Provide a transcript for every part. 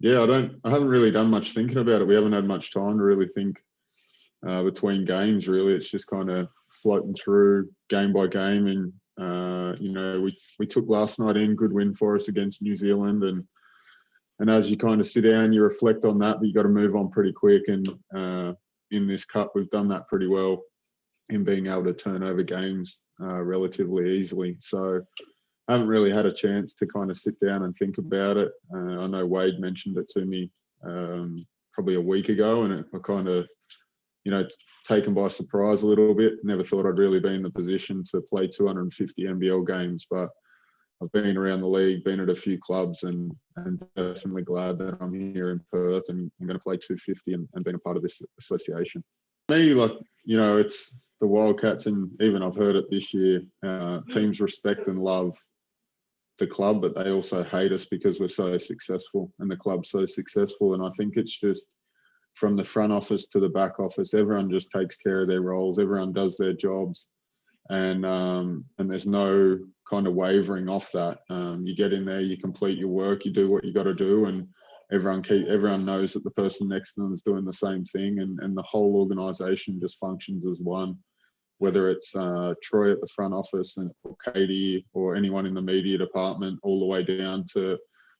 Yeah, I haven't really done much thinking about it. We haven't had much time to really think between games. Really, it's just kind of floating through game by game. And we took last night in, good win for us against New Zealand. And as you kind of sit down, you reflect on that, but you got to move on pretty quick. And in this cup, we've done that pretty well in being able to turn over games relatively easily. So I haven't really had a chance to kind of sit down and think about it. I know Wade mentioned it to me probably a week ago, and I kind of, taken by surprise a little bit. Never thought I'd really be in the position to play 250 NBL games, but I've been around the league, been at a few clubs, and definitely glad that I'm here in Perth and I'm going to play 250 and been a part of this association. For me, it's the Wildcats, and even I've heard it this year, teams respect and love the club, but they also hate us because we're so successful and the club's so successful. And I think it's just from the front office to the back office, everyone just takes care of their roles, everyone does their jobs, and there's no kind of wavering off that. You get in there, you complete your work, you do what you got to do, and everyone knows that the person next to them is doing the same thing, and the whole organisation just functions as one. Whether it's Troy at the front office or Katie or anyone in the media department, all the way down to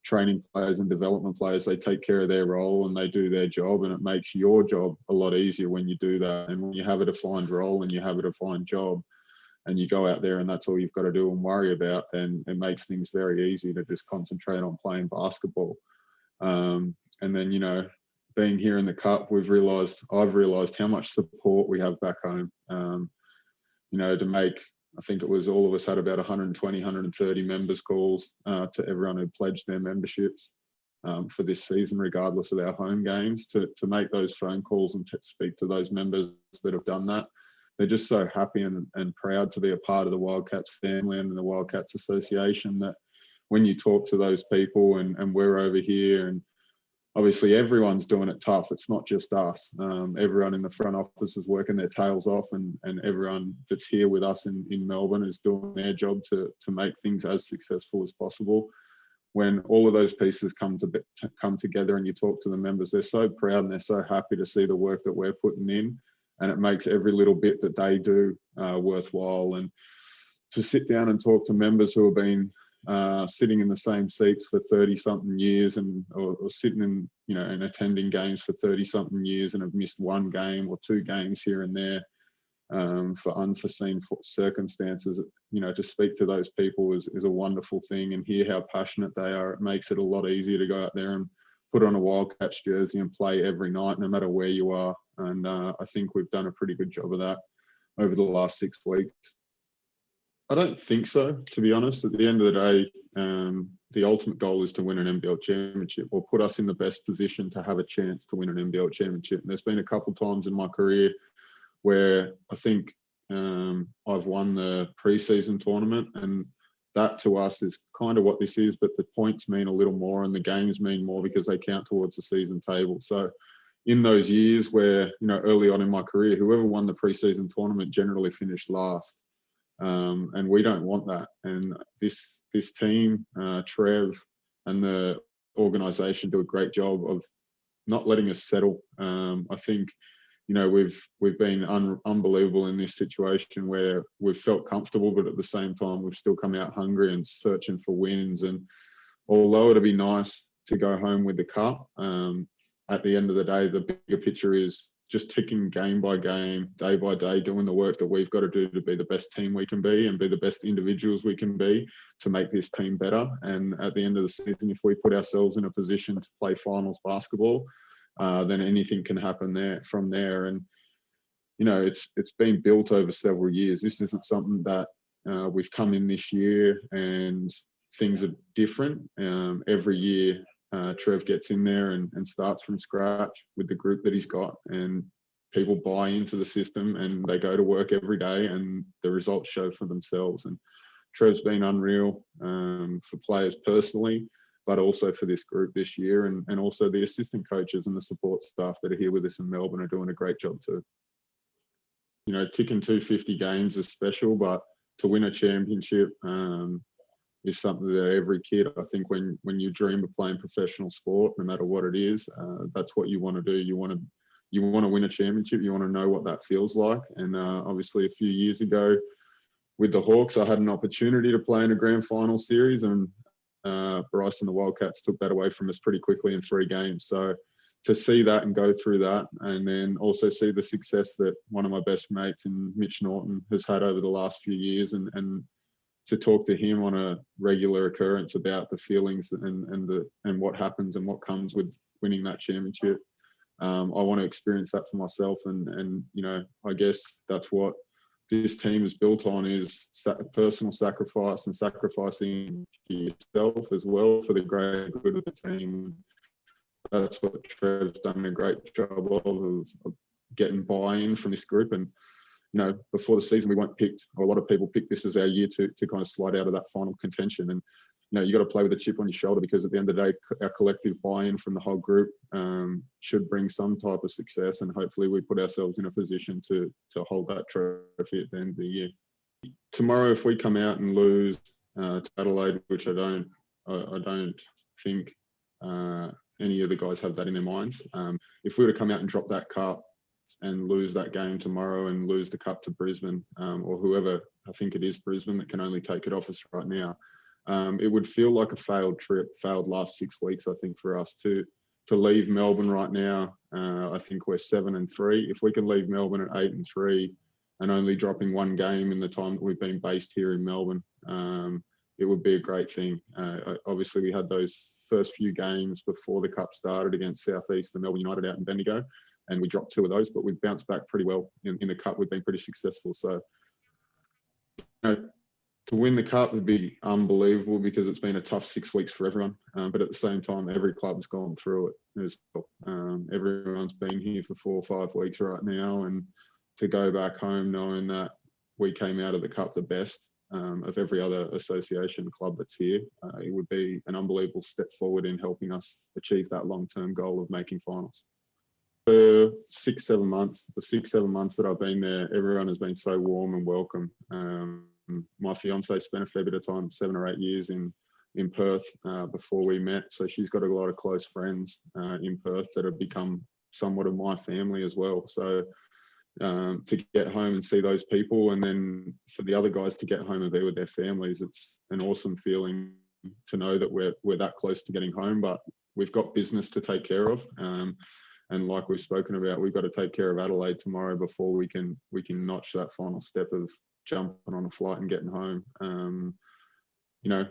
training players and development players, they take care of their role and they do their job, and it makes your job a lot easier when you do that. And when you have a defined role and you have a defined job and you go out there and that's all you've got to do and worry about, then it makes things very easy to just concentrate on playing basketball. And then, being here in the Cup, I've realised how much support we have back home. To make, I think it was all of us had about 120, 130 members calls to everyone who pledged their memberships for this season, regardless of our home games, to make those phone calls and to speak to those members that have done that. They're just so happy and proud to be a part of the Wildcats family and the Wildcats Association, that when you talk to those people, and we're over here, and obviously everyone's doing it tough. It's not just us. Everyone in the front office is working their tails off, and everyone that's here with us in Melbourne is doing their job to make things as successful as possible. When all of those pieces come together and you talk to the members, they're so proud and they're so happy to see the work that we're putting in, and it makes every little bit that they do worthwhile. And to sit down and talk to members who have been sitting in the same seats for 30-something years, or sitting in, and attending games for 30-something years and have missed one game or two games here and there for unforeseen circumstances, to speak to those people is a wonderful thing, and hear how passionate they are. It makes it a lot easier to go out there and put on a Wildcats jersey and play every night, no matter where you are. And I think we've done a pretty good job of that over the last 6 weeks. I don't think so, to be honest. At the end of the day, the ultimate goal is to win an NBL championship, or put us in the best position to have a chance to win an NBL championship. And there's been a couple times in my career where I think I've won the pre-season tournament, and that to us is kind of what this is, but the points mean a little more and the games mean more because they count towards the season table. So in those years where, early on in my career, whoever won the pre-season tournament generally finished last. And we don't want that. And this team, Trev and the organisation do a great job of not letting us settle. I think, we've been unbelievable in this situation where we've felt comfortable, but at the same time, we've still come out hungry and searching for wins. And although it'd be nice to go home with the cup, at the end of the day, the bigger picture is just ticking game by game, day by day, doing the work that we've got to do to be the best team we can be and be the best individuals we can be to make this team better. And at the end of the season, if we put ourselves in a position to play finals basketball, then anything can happen from there. And, it's been built over several years. This isn't something that we've come in this year and things are different. Every year, Trev gets in there and starts from scratch with the group that he's got, and people buy into the system and they go to work every day, and the results show for themselves. And Trev's been unreal for players personally, but also for this group this year, and also the assistant coaches and the support staff that are here with us in Melbourne are doing a great job too. Ticking 250 games is special, but to win a championship, is something that every kid, I think, when you dream of playing professional sport, no matter what it is, that's what you want to do. You want to win a championship. You want to know what that feels like. And obviously, a few years ago with the Hawks, I had an opportunity to play in a grand final series, and Bryce and the Wildcats took that away from us pretty quickly in 3 games. So to see that and go through that, and then also see the success that one of my best mates in Mitch Norton has had over the last few years, and to talk to him on a regular occurrence about the feelings and what happens and what comes with winning that championship. I want to experience that for myself, and I guess that's what this team is built on, is personal sacrifice and sacrificing for yourself as well for the greater good of the team. That's what Trev's done a great job of getting buy-in from this group. And before the season, we weren't picked, or a lot of people picked this as our year to kind of slide out of that final contention. And you got to play with a chip on your shoulder, because at the end of the day, our collective buy-in from the whole group should bring some type of success, and hopefully we put ourselves in a position to hold that trophy at the end of the year. Tomorrow, if we come out and lose to Adelaide, which I don't think any of the guys have that in their minds. If we were to come out and drop that cup and lose that game tomorrow and lose the cup to Brisbane, or whoever, I think it is Brisbane that can only take it off us right now, it would feel like a failed last 6 weeks, I think, for us to leave Melbourne right now. I think we're 7-3. If we can leave Melbourne at 8-3 and only dropping 1 game in the time that we've been based here in Melbourne, it would be a great thing. Obviously, we had those first few games before the cup started against Southeast and Melbourne United out in Bendigo, and we dropped 2 of those, but we've bounced back pretty well in the cup. We've been pretty successful. So, to win the cup would be unbelievable, because it's been a tough 6 weeks for everyone. But at the same time, every club's gone through it as well. Everyone's been here for 4 or 5 weeks right now, and to go back home knowing that we came out of the cup the best of every other association club that's here, it would be an unbelievable step forward in helping us achieve that long-term goal of making finals. For 6-7 months, the 6-7 months that I've been there, everyone has been so warm and welcome. My fiance spent a fair bit of time, 7 or 8 years in Perth before we met. So she's got a lot of close friends in Perth that have become somewhat of my family as well. So to get home and see those people, and then for the other guys to get home and be with their families, it's an awesome feeling to know that we're that close to getting home, but we've got business to take care of. And like we've spoken about, we've got to take care of Adelaide tomorrow before we can notch that final step of jumping on a flight and getting home.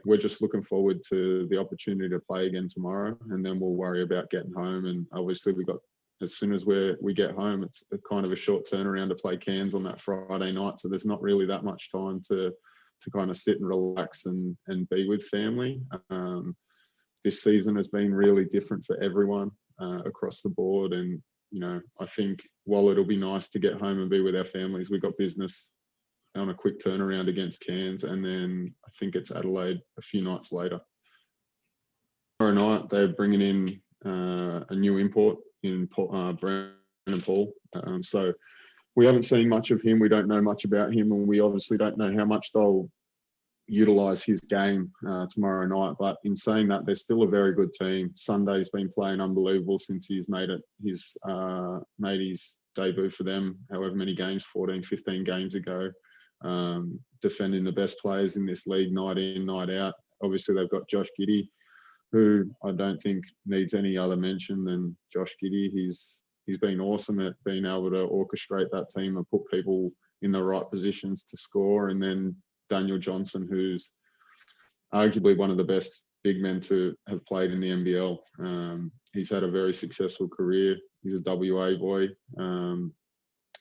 We're just looking forward to the opportunity to play again tomorrow, and then we'll worry about getting home. And obviously as soon as we get home, it's a kind of a short turnaround to play Cairns on that Friday night. So there's not really that much time to kind of sit and relax and be with family. This season has been really different for everyone across the board. And, I think while it'll be nice to get home and be with our families, we've got business on a quick turnaround against Cairns. And then I think it's Adelaide a few nights later. Tomorrow night, they're bringing in a new import in Brandon Paul. So we haven't seen much of him. We don't know much about him, and we obviously don't know how much they'll utilise his game tomorrow night. But in saying that, they're still a very good team. Sunday's been playing unbelievable since he's made his debut for them, however many games, 14, 15 games ago, defending the best players in this league night in, night out. Obviously, they've got Josh Giddey, who I don't think needs any other mention than Josh Giddey. He's been awesome at being able to orchestrate that team and put people in the right positions to score. And then Daniel Johnson, who's arguably one of the best big men to have played in the NBL. He's had a very successful career. He's a WA boy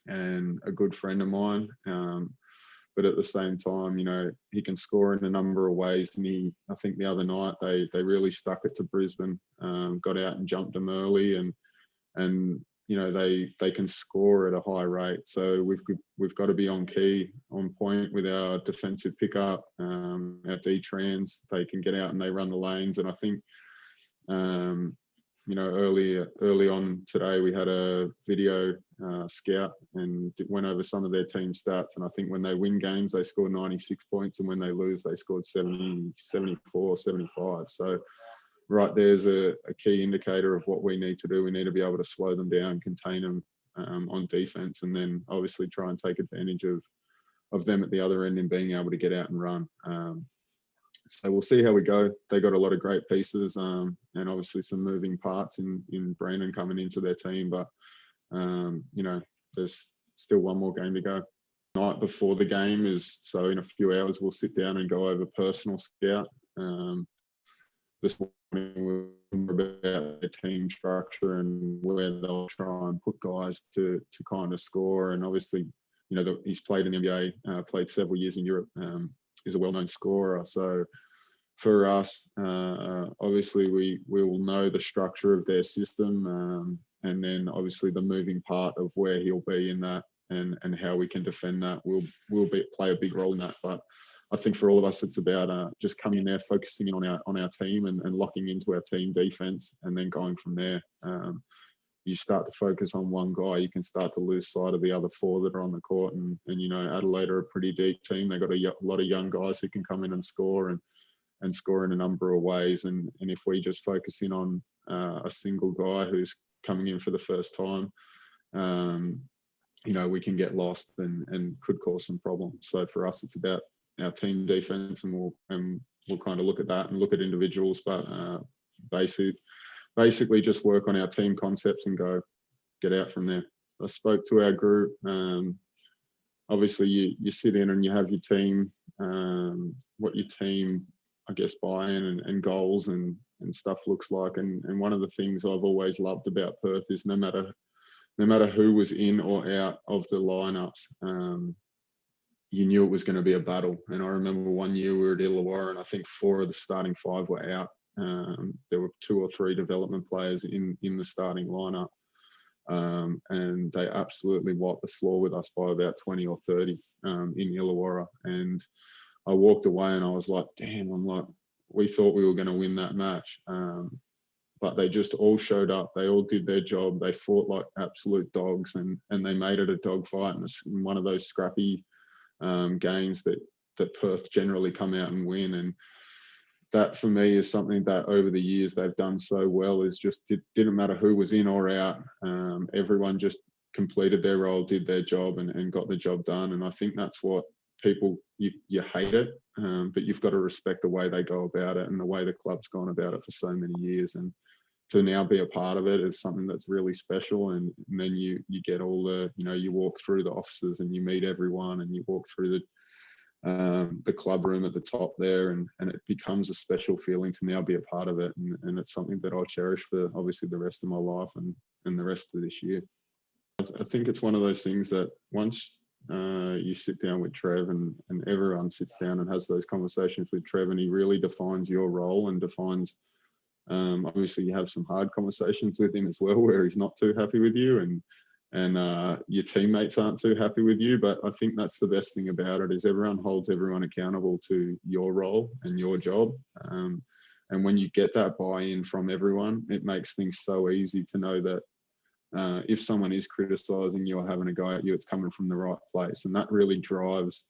and a good friend of mine. But at the same time, he can score in a number of ways. And I think the other night they really stuck it to Brisbane, got out and jumped them early, and they can score at a high rate. So we've got to be on point with our defensive pickup, our D-trans. They can get out and they run the lanes. And I think, early on today, we had a video scout and went over some of their team stats. And I think when they win games, they score 96 points. And when they lose, they scored 70, 74, 75. So right there's a key indicator of what we need to do. We need to be able to slow them down, contain them on defense, and then obviously try and take advantage of them at the other end and being able to get out and run. So we'll see how we go. They got a lot of great pieces and obviously some moving parts in Brandon coming into their team. But, there's still one more game to go. Night before the game so in a few hours, we'll sit down and go over personal scout. This morning we're about their team structure and where they'll try and put guys to kind of score. And obviously, he's played in the NBA, played several years in Europe. Is a well-known scorer. So for us, obviously we will know the structure of their system, and then obviously the moving part of where he'll be in that and how we can defend that will play a big role in that. But I think for all of us, it's about just coming in there, focusing in on our team and locking into our team defense, and then going from there. You start to focus on one guy, you can start to lose sight of the other four that are on the court. And Adelaide are a pretty deep team. They've got a lot of young guys who can come in and score and score in a number of ways. And if we just focus in on a single guy who's coming in for the first time, we can get lost and could cause some problems. So for us, it's about our team defense, and we'll kind of look at that and look at individuals, but basically just work on our team concepts and get out from there. I spoke to our group. Obviously you sit in and you have your team, what your team, I guess, buy-in and goals and stuff looks like. And one of the things I've always loved about Perth is no matter who was in or out of the lineups, you knew it was going to be a battle. And I remember one year we were at Illawarra and I think 4 of the starting 5 were out. There were 2 or 3 development players in the starting lineup, and they absolutely wiped the floor with us by about 20 or 30 in Illawarra. And I walked away and I was like, damn, we thought we were going to win that match. But they just all showed up. They all did their job. They fought like absolute dogs, and they made it a dogfight. And it's one of those scrappy games that Perth generally come out and win. And that for me is something that over the years they've done so well, is just didn't matter who was in or out. Everyone just completed their role, did their job and got the job done. And I think that's what people, you hate it, but you've got to respect the way they go about it and the way the club's gone about it for so many years. And to now be a part of it is something that's really special. And then you get all the, you walk through the offices and you meet everyone and you walk through the club room at the top there, and it becomes a special feeling to now be a part of it. And it's something that I'll cherish for obviously the rest of my life and the rest of this year. I think it's one of those things that once you sit down with Trev and everyone sits down and has those conversations with Trev, and he really defines your role and defines, obviously you have some hard conversations with him as well, where he's not too happy with you and your teammates aren't too happy with you. But I think that's the best thing about it, is everyone holds everyone accountable to your role and your job. And when you get that buy-in from everyone, it makes things so easy to know that if someone is criticising you or having a go at you, it's coming from the right place. And that really drives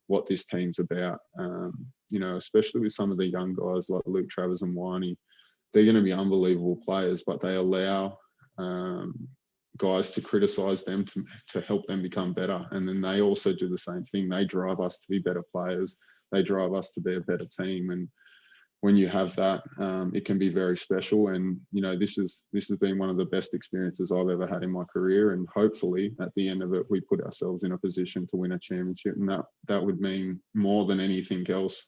what this team's about. Especially with some of the young guys like Luke Travers and Winey, they're going to be unbelievable players, but they allow guys to criticise them to help them become better. And then they also do the same thing. They drive us to be better players. They drive us to be a better team. And when you have that, it can be very special. And, this has been one of the best experiences I've ever had in my career. And hopefully at the end of it, we put ourselves in a position to win a championship. And that would mean more than anything else.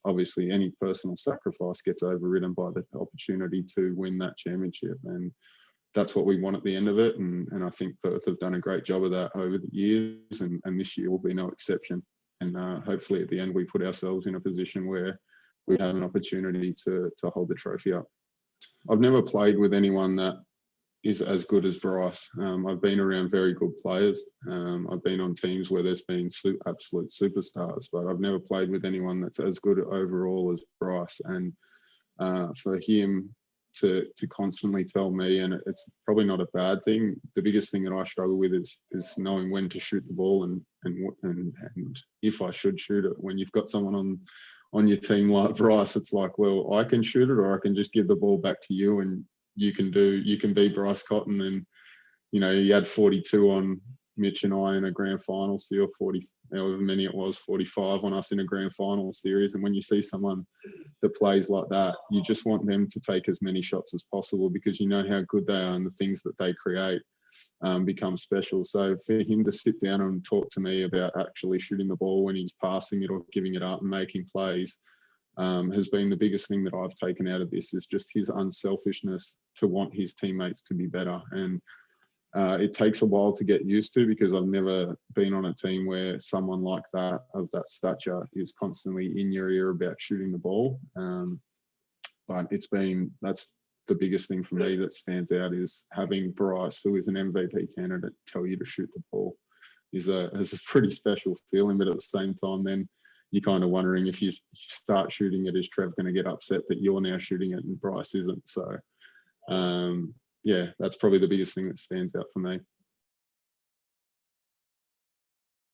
Obviously, any personal sacrifice gets overridden by the opportunity to win that championship. And that's what we want at the end of it. And I think Perth have done a great job of that over the years. And this year will be no exception. And hopefully at the end, we put ourselves in a position where we have an opportunity to hold the trophy up. I've never played with anyone that is as good as Bryce. I've been around very good players. I've been on teams where there's been absolute superstars, but I've never played with anyone that's as good overall as Bryce. And for him to constantly tell me, and it's probably not a bad thing. The biggest thing that I struggle with is knowing when to shoot the ball and if I should shoot it. When you've got someone on your team like Bryce, it's like, well, I can shoot it, or I can just give the ball back to you, and you can be Bryce Cotton, and you know, he had 42 on Mitch and I in a grand final series, 40, however many it was, 45 on us in a grand final series. And when you see someone that plays like that, you just want them to take as many shots as possible, because you know how good they are and the things that they create become special. So for him to sit down and talk to me about actually shooting the ball when he's passing it or giving it up and making plays has been the biggest thing that I've taken out of this, is just his unselfishness to want his teammates to be better. And it takes a while to get used to, because I've never been on a team where someone like that, of that stature, is constantly in your ear about shooting the ball. But that's the biggest thing for me that stands out, is having Bryce, who is an MVP candidate, tell you to shoot the ball is a pretty special feeling. But at the same time, then you're kind of wondering, if you start shooting it, is Trev going to get upset that you're now shooting it and Bryce isn't? So yeah, that's probably the biggest thing that stands out for me.